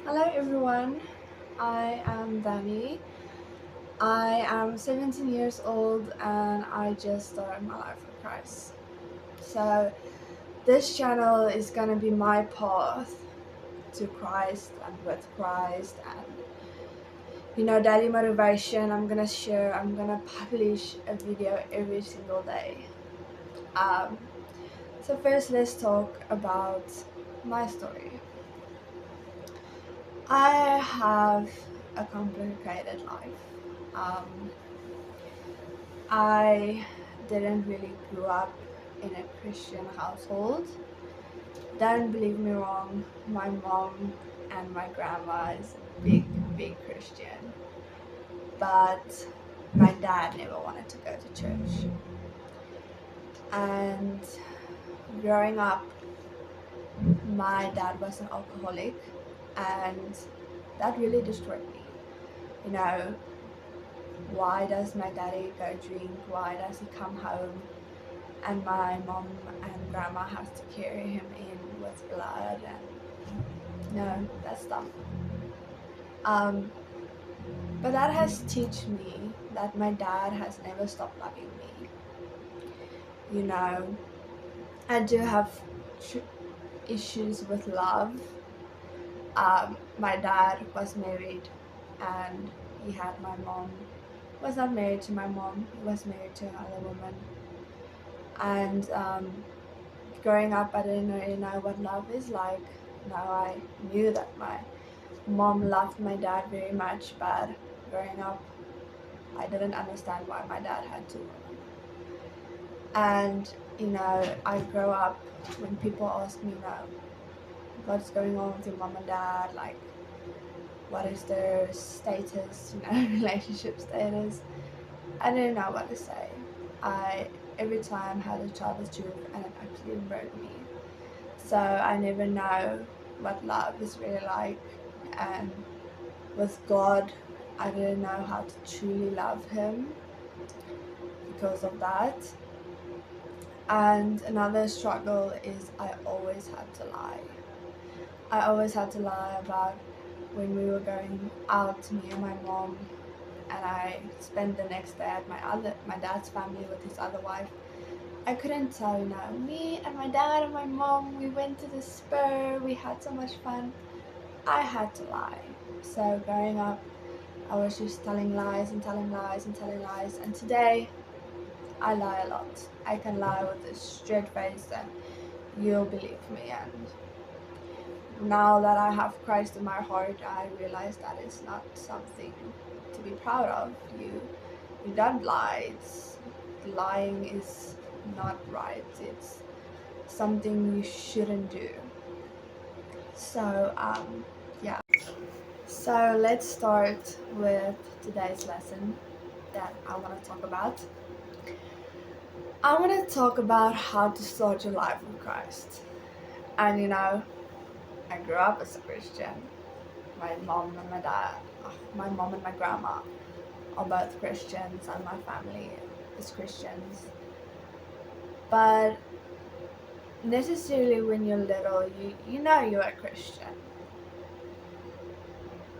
Hello everyone, I am Dani. I am 17 years old and I just started my life with Christ. So, this channel is gonna be my path to Christ and with Christ and daily motivation. I'm gonna publish a video every single day. Um, so, first, let's talk about my story. I have a complicated life. Um, I didn't really grow up in a Christian household. Don't believe me wrong, my mom and my grandma is a big Christian. But my dad never wanted to go to church. And growing up, my dad was an alcoholic and that really destroyed me. You know, why does my daddy go drink? Why does he come home and my mom and grandma has to carry him in with blood and that stuff. Um, but that has taught me that my dad has never stopped loving me. You know, I do have issues with love. My dad was married and he had my mom. Was not married to my mom. He was married to another woman. And growing up, I didn't really know what love is like. Now I knew that my mom loved my dad very much, but growing up, I didn't understand why my dad had to. And I grow up when people ask me, what's going on with your mom and dad, like what is their status, relationship status. I didn't know what to say. I every time had to tell the truth, and it actually broke me. So I never know what love is really like, and with God, I didn't know how to truly love Him because of that. And another struggle is I always had to lie. I always had to lie about when we were going out, me and my mom, and I spent the next day at my dad's family with his other wife. I couldn't tell, me and my dad and my mom, we went to the spur, we had so much fun. I had to lie. So growing up, I was just telling lies and telling lies and telling lies. And today, I lie a lot. I can lie with a straight face and you'll believe me. And now that I have Christ in my heart, I realize that it's not something to be proud of. You don't lie. Lying is not right. It's something you shouldn't do. So yeah. So let's start with today's lesson that I want to talk about. I want to talk about how to start your life with Christ. And I grew up as a Christian. My mom and my dad, my mom and my grandma are both Christians, and my family is Christians. But necessarily when you're little, you know you're a Christian.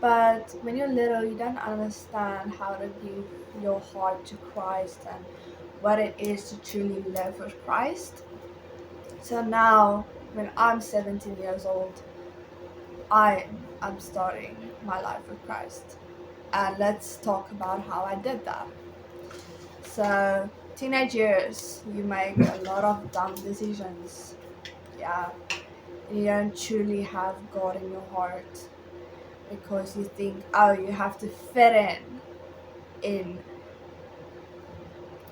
But when you're little, you don't understand how to give your heart to Christ and what it is to truly live with Christ. So now, when I'm 17 years old, I am starting my life with Christ. And let's talk about how I did that. So, teenage years, you make a lot of dumb decisions. Yeah. And you don't truly have God in your heart because you think, oh, you have to fit in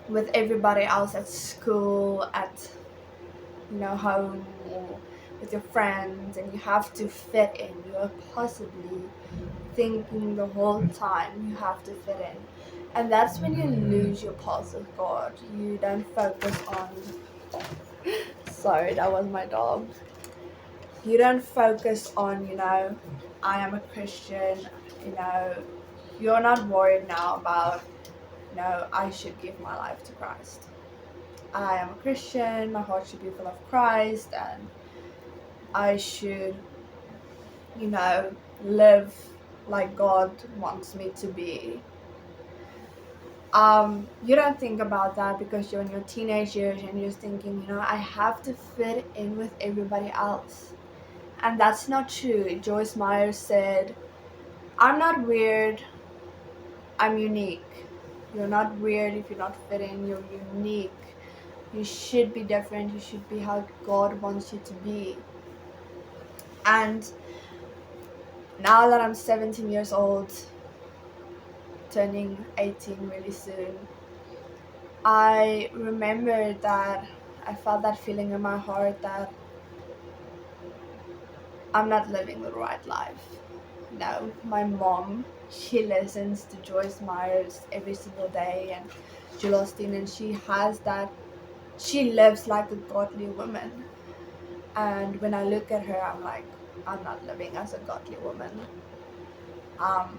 with everybody else at school, at home, or with your friends, and you have to fit in. You're possibly thinking the whole time you have to fit in. And that's when you lose your pulse with God. You don't focus on sorry, that was my dog. You don't focus on, I am a Christian, you know, you're not worried now about, I should give my life to Christ. I am a Christian, my heart should be full of Christ, and I should live like God wants me to be. You don't think about that because you're in your teenage years and you're thinking, I have to fit in with everybody else. And that's not true. Joyce Meyer said, I'm not weird, I'm unique. You're not weird if you're not fitting, you're unique. You should be different, you should be how God wants you to be. And now that I'm 17 years old, turning 18 really soon, I remember that I felt that feeling in my heart that I'm not living the right life. My mom, she listens to Joyce Myers every single day and Joel Osteen, and she lives like a godly woman. And when I look at her, I'm like, I'm not living as a godly woman. I'm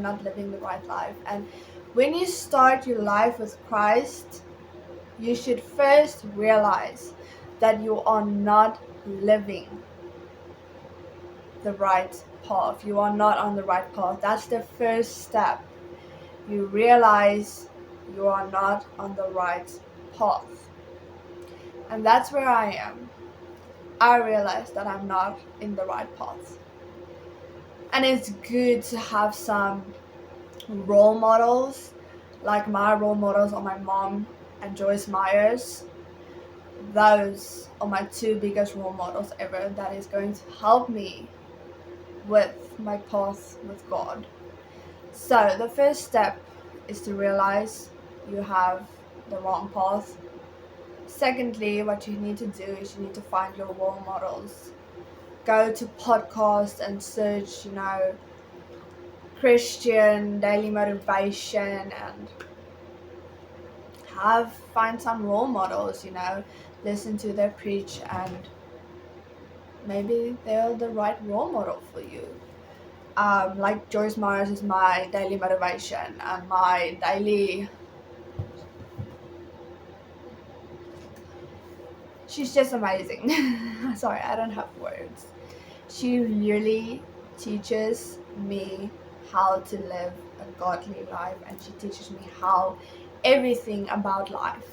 not living the right life. And when you start your life with Christ, you should first realize that you are not living the right path. You are not on the right path. That's the first step. You realize you are not on the right path. And that's where I am. I realize that I'm not in the right path. And it's good to have some role models. Like my role models are my mom and Joyce Myers. Those are my two biggest role models ever that is going to help me with my path with God. So the first step is to realize you have the wrong path. Secondly, what you need to do is you need to find your role models. Go to podcasts and search, Christian daily motivation, and find some role models, listen to their preach, and maybe they're the right role model for you. Like Joyce Myers is my daily motivation and my daily. She's just amazing. Sorry, I don't have words. She really teaches me how to live a godly life, and she teaches me how everything about life.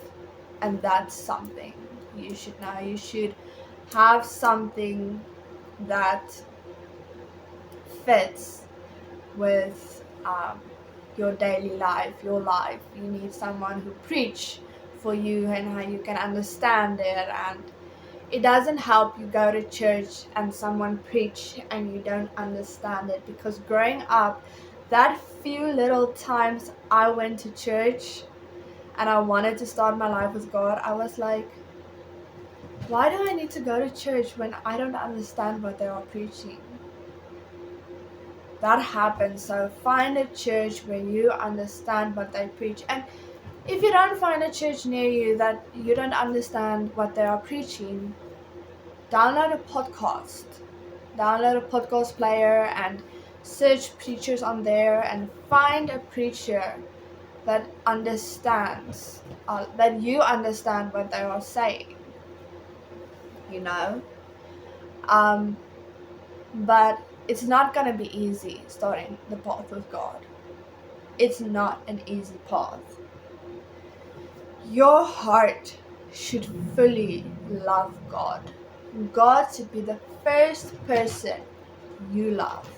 And that's something you should know. You should have something that fits with your daily life, your life. You need someone who preach for you and how you can understand it. And it doesn't help you go to church and someone preach and you don't understand it, because growing up, that few little times I went to church and I wanted to start my life with God, I was like, why do I need to go to church when I don't understand what they are preaching? That happens. So find a church where you understand what they preach. And if you don't find a church near you that you don't understand what they are preaching, download a podcast. Download a podcast player and search preachers on there and find a preacher that understands, that you understand what they are saying. But it's not going to be easy starting the path with God. It's not an easy path. Your heart should fully love God. God should be the first person you love.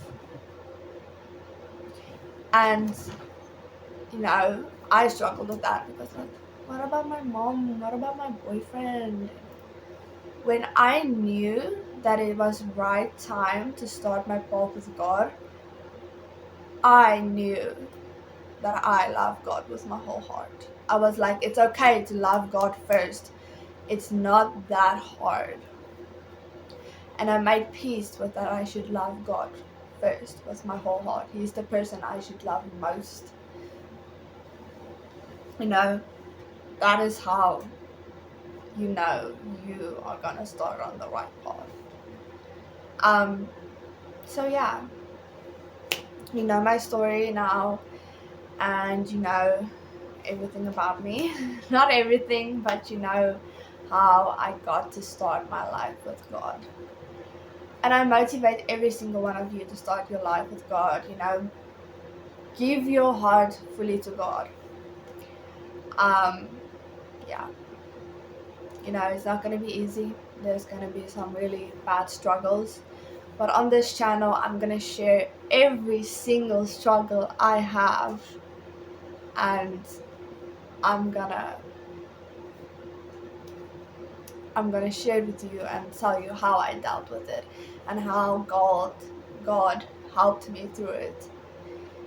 And, I struggled with that because, what about my mom? What about my boyfriend? When I knew that it was right time to start my path with God, I knew that I love God with my whole heart. I was like, it's okay to love God first. It's not that hard. And I made peace with that I should love God first with my whole heart. He's the person I should love most. That is how you are gonna start on the right path. So yeah, my story now, and everything about me. Not everything, but how I got to start my life with God. And I motivate every single one of you to start your life with God, give your heart fully to God. Yeah, it's not going to be easy. There's going to be some really bad struggles. But on this channel, I'm going to share every single struggle I have. And I'm gonna share it with you and tell you how I dealt with it and how God helped me through it.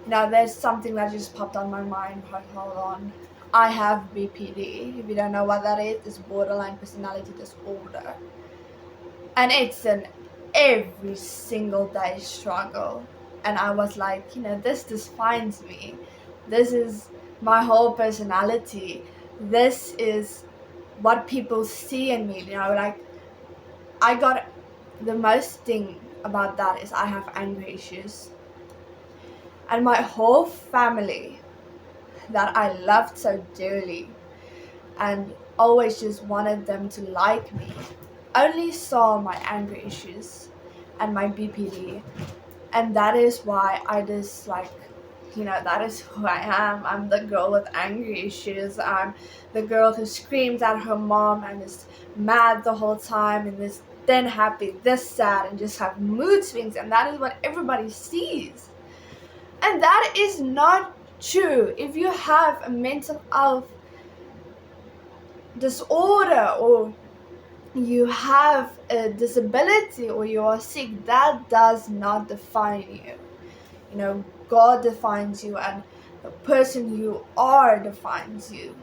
Now there's something that just popped on my mind. Hold on. I have BPD. If you don't know what that is, it's borderline personality disorder. And it's an every single day struggle. And I was like, this defines me. This is my whole personality. This is what people see in me. Like, I got the most thing about that is I have anger issues. And my whole family that I loved so dearly and always just wanted them to like me only saw my anger issues and my BPD. And that is why I just that is who I am. I'm the girl with anger issues. I'm the girl who screams at her mom and is mad the whole time and is then happy, this sad, and just have mood swings. And that is what everybody sees. And that is not true. If you have a mental health disorder or you have a disability or you are sick, that does not define you. God defines you and the person you are defines you.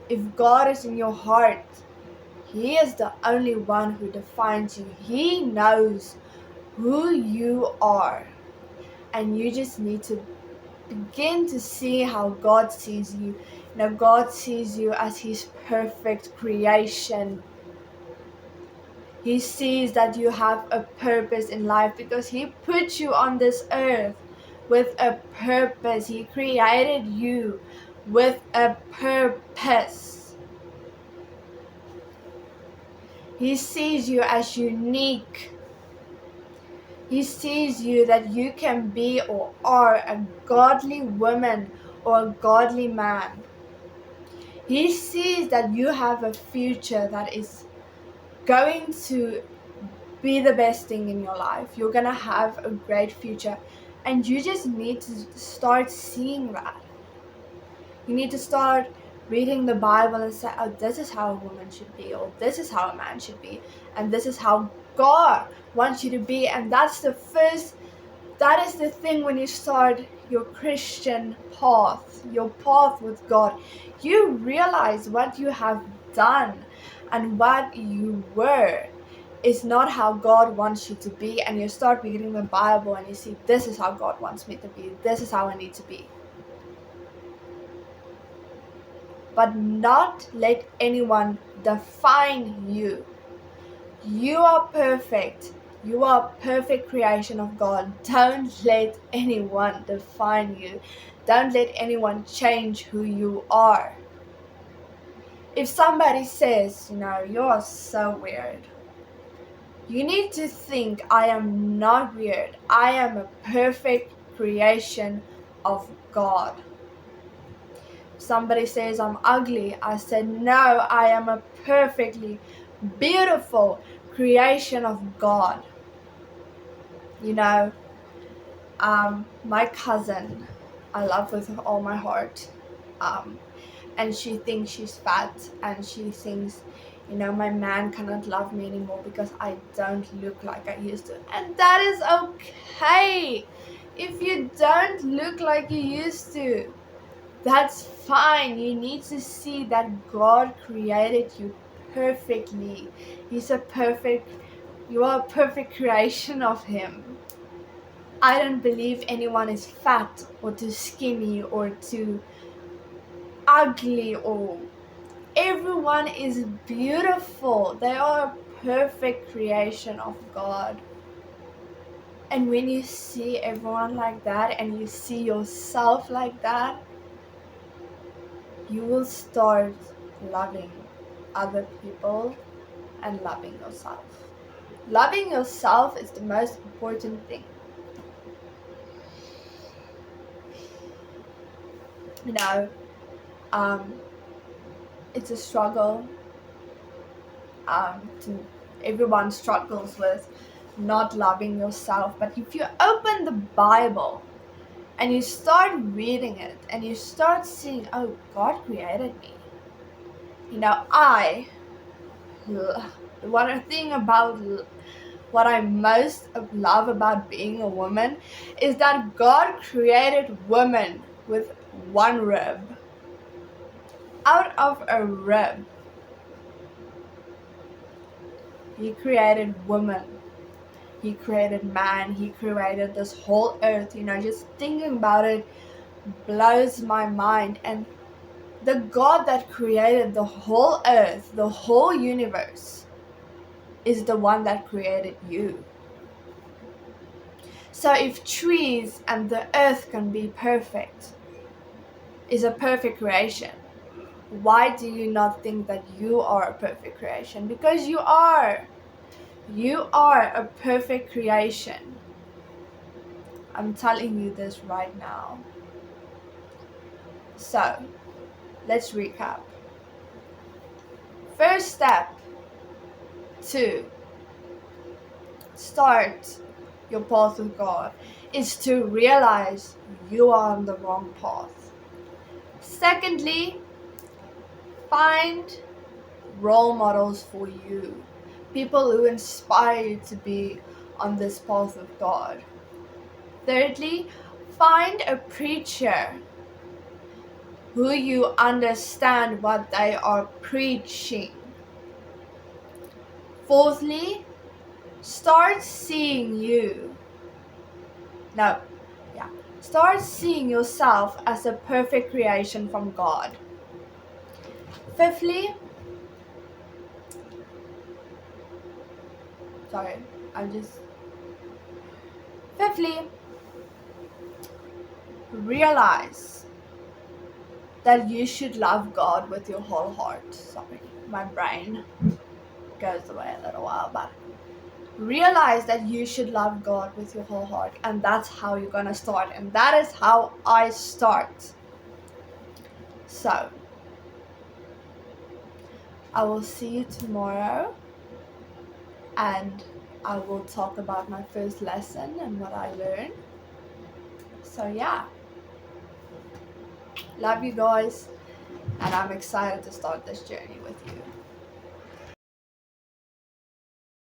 If God is in your heart, He is the only one who defines you. He knows who you are. And you just need to begin to see how God sees you. God sees you as His perfect creation. He sees that you have a purpose in life because He put you on this earth with a purpose. He created you with a purpose. He sees you as unique. He sees you that you can be or are a godly woman or a godly man. He sees that you have a future that is going to be the best thing in your life. You're gonna have a great future, and you just need to start seeing that. You need to start reading the Bible and say, oh, this is how a woman should be, or this is how a man should be, and this is how God wants you to be. And that is the thing when you start your Christian path, your path with God. You realize what you have done and what you were is not how God wants you to be, and you start reading the Bible and you see, this is how God wants me to be, this is how I need to be. But not let anyone define you. You are perfect. You are a perfect creation of God. Don't let anyone define you. Don't let anyone change who you are. If somebody says, you are so weird, you need to think, I am not weird. I am a perfect creation of God. Somebody says I'm ugly, I said, no, I am a perfectly beautiful creation of God. My cousin, I love with all my heart, and she thinks she's fat, and she thinks, my man cannot love me anymore because I don't look like I used to. And that is okay. If you don't look like you used to, that's fine. You need to see that God created you perfectly. You are a perfect creation of Him. I don't believe anyone is fat or too skinny or too ugly, or everyone is beautiful. They are a perfect creation of God. And when you see everyone like that and you see yourself like that, you will start loving other people and loving yourself. Loving yourself is the most important thing. You know, it's a struggle. Everyone struggles with not loving yourself. But if you open the Bible and you start reading it and you start seeing, oh, God created me. You know, one thing about what I most love about being a woman is that God created women with one rib. Out of a rib, He created woman. He created man. He created this whole earth. You know, just thinking about it blows my mind. And the God that created the whole earth, the whole universe, is the one that created you. So if trees and the earth can be perfect, is a perfect creation, why do you not think that you are a perfect creation? Because you are. You are a perfect creation. I'm telling you this right now. So, let's recap. First step to start your path with God is to realize you are on the wrong path. Secondly, find role models for you. People who inspire you to be on this path of God. Thirdly, find a preacher who you understand what they are preaching. Fourthly, start seeing start seeing yourself as a perfect creation from God. Fifthly, realize that you should love God with your whole heart. Sorry, my brain goes away a little while, but realize that you should love God with your whole heart, and that's how you're gonna start, and that is how I start. So I will see you tomorrow, and I will talk about my first lesson and what I learned. So yeah, love you guys, and I'm excited to start this journey with you.